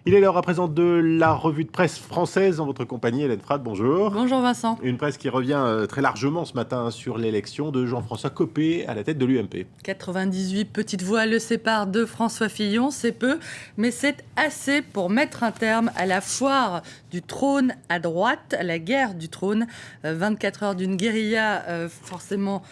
Il est l'heure à présent de la revue de presse française en votre compagnie, Hélène Frade, bonjour. Bonjour Vincent. Une presse qui revient très largement ce matin sur l'élection de Jean-François Copé à la tête de l'UMP. 98 petites voix le séparent de François Fillon, c'est peu, mais c'est assez pour mettre un terme à la foire du trône à droite, à la guerre du trône. 24 heures d'une guérilla forcément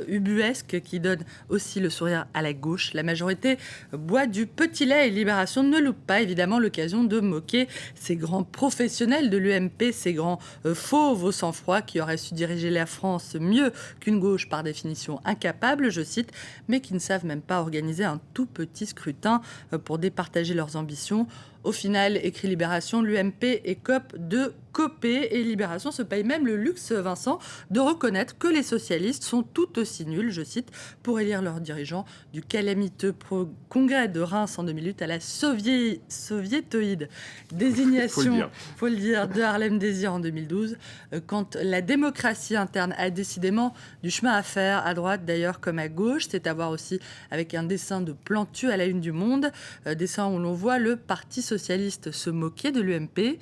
ubuesque qui donne aussi le sourire à la gauche. La majorité boit du petit lait et Libération ne loupe pas évidemment l'occasion de moquer ces grands professionnels de l'UMP, ces grands fauves au sang-froid qui auraient su diriger la France mieux qu'une gauche par définition incapable, je cite, mais qui ne savent même pas organiser un tout petit scrutin pour départager leurs ambitions. Au final, écrit Libération, l'UMP écope de Copé et Libération se paye même le luxe, Vincent, de reconnaître que les socialistes sont tout aussi nuls, je cite, pour élire leurs dirigeants du calamiteux congrès de Reims en 2008 à la soviétoïde désignation, faut le dire, de Harlem Désir en 2012, quand la démocratie interne a décidément du chemin à faire, à droite d'ailleurs comme à gauche. C'est à voir aussi avec un dessin de Plantu à la une du Monde, dessin où l'on voit le Parti socialiste se moquer de l'UMP,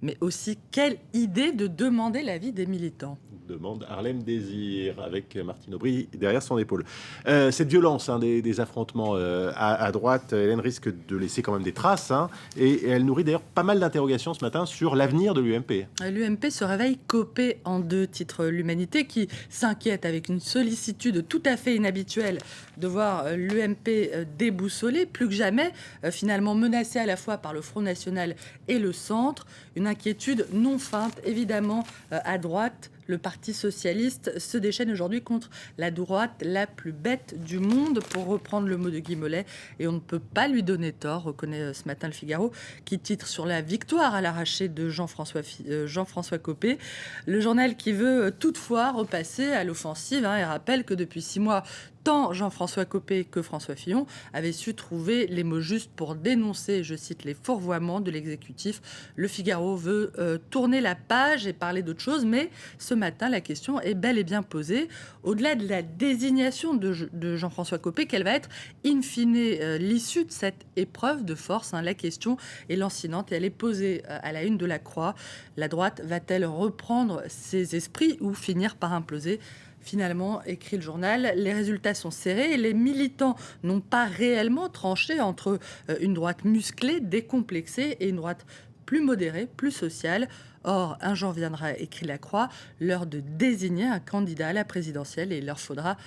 mais aussi quelle idée de demander l'avis des militants. Demande Harlem Désir, avec Martine Aubry derrière son épaule. Cette violence des affrontements à droite, Hélène, risque de laisser quand même des traces, et elle nourrit d'ailleurs pas mal d'interrogations ce matin sur l'avenir de l'UMP. L'UMP se réveille Copé en deux, titres l'Humanité, qui s'inquiète avec une sollicitude tout à fait inhabituelle de voir l'UMP déboussolée, plus que jamais, finalement menacée à la fois par le Front National et le Centre. Une inquiétude non feinte, évidemment, à droite. Le Parti socialiste se déchaîne aujourd'hui contre la droite la plus bête du monde, pour reprendre le mot de Guy Mollet, et on ne peut pas lui donner tort, reconnaît ce matin le Figaro, qui titre sur la victoire à l'arraché de Jean-François Copé. Le journal qui veut toutefois repasser à l'offensive, et rappelle que depuis 6 mois, tant Jean-François Copé que François Fillon avaient su trouver les mots justes pour dénoncer, je cite, les fourvoiements de l'exécutif. Le Figaro veut tourner la page et parler d'autre chose, mais ce matin, la question est bel et bien posée. Au-delà de la désignation de Jean-François Copé, quelle va être, in fine, l'issue de cette épreuve de force, la question est lancinante et elle est posée à la une de la Croix. La droite va-t-elle reprendre ses esprits ou finir par imploser ? Finalement, écrit le journal, les résultats sont serrés et les militants n'ont pas réellement tranché entre une droite musclée, décomplexée, et une droite plus modérée, plus sociale. Or, un jour viendra, écrit la Croix, l'heure de désigner un candidat à la présidentielle et il leur faudra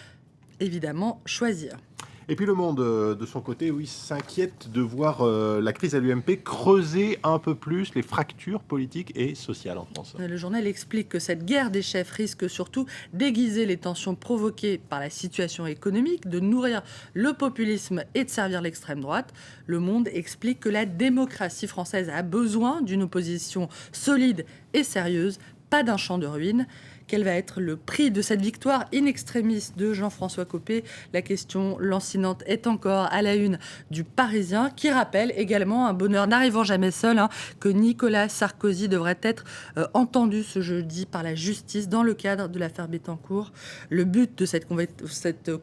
évidemment choisir. Et puis Le Monde, de son côté, oui, s'inquiète de voir la crise à l'UMP creuser un peu plus les fractures politiques et sociales en France. Le journal explique que cette guerre des chefs risque surtout d'aiguiser les tensions provoquées par la situation économique, de nourrir le populisme et de servir l'extrême droite. Le Monde explique que la démocratie française a besoin d'une opposition solide et sérieuse, pas d'un champ de ruines. Quel va être le prix de cette victoire in extremis de Jean-François Copé ? La question lancinante est encore à la une du Parisien, qui rappelle également, un bonheur n'arrivant jamais seul, que Nicolas Sarkozy devrait être entendu ce jeudi par la justice dans le cadre de l'affaire Bettencourt. Le but de cette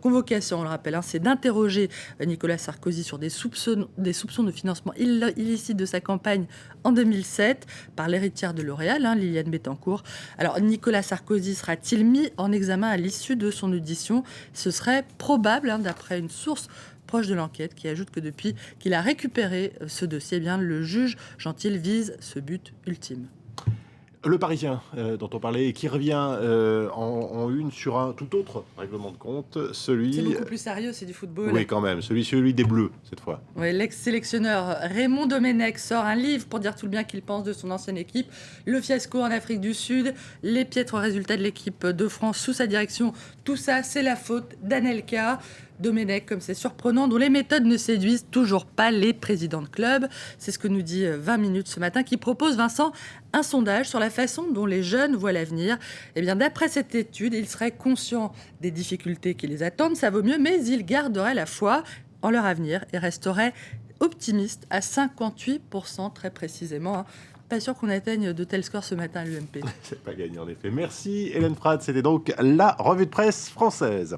convocation, on le rappelle, c'est d'interroger Nicolas Sarkozy sur des soupçons de financement illicite de sa campagne en 2007 par l'héritière de L'Oréal, Liliane Bettencourt. Alors, Nicolas Sarkozy sera-t-il mis en examen à l'issue de son audition ? Ce serait probable, d'après une source proche de l'enquête, qui ajoute que depuis qu'il a récupéré ce dossier, le juge Gentil vise ce but ultime. Le Parisien, dont on parlait, et qui revient en une sur un tout autre règlement de compte, celui... C'est beaucoup plus sérieux, c'est du football. Oui, quand même, celui des Bleus, cette fois. Oui, l'ex-sélectionneur Raymond Domenech sort un livre pour dire tout le bien qu'il pense de son ancienne équipe. Le fiasco en Afrique du Sud, les piètres résultats de l'équipe de France sous sa direction, tout ça, c'est la faute d'Anelka. Domenech, comme c'est surprenant, dont les méthodes ne séduisent toujours pas les présidents de club. C'est ce que nous dit 20 minutes ce matin, qui propose, Vincent, un sondage sur la façon dont les jeunes voient l'avenir. Eh bien, d'après cette étude, ils seraient conscients des difficultés qui les attendent, ça vaut mieux, mais ils garderaient la foi en leur avenir et resteraient optimistes à 58% très précisément. Pas sûr qu'on atteigne de tels scores ce matin à l'UMP. C'est pas gagné en effet. Merci Hélène Frade, c'était donc la revue de presse française.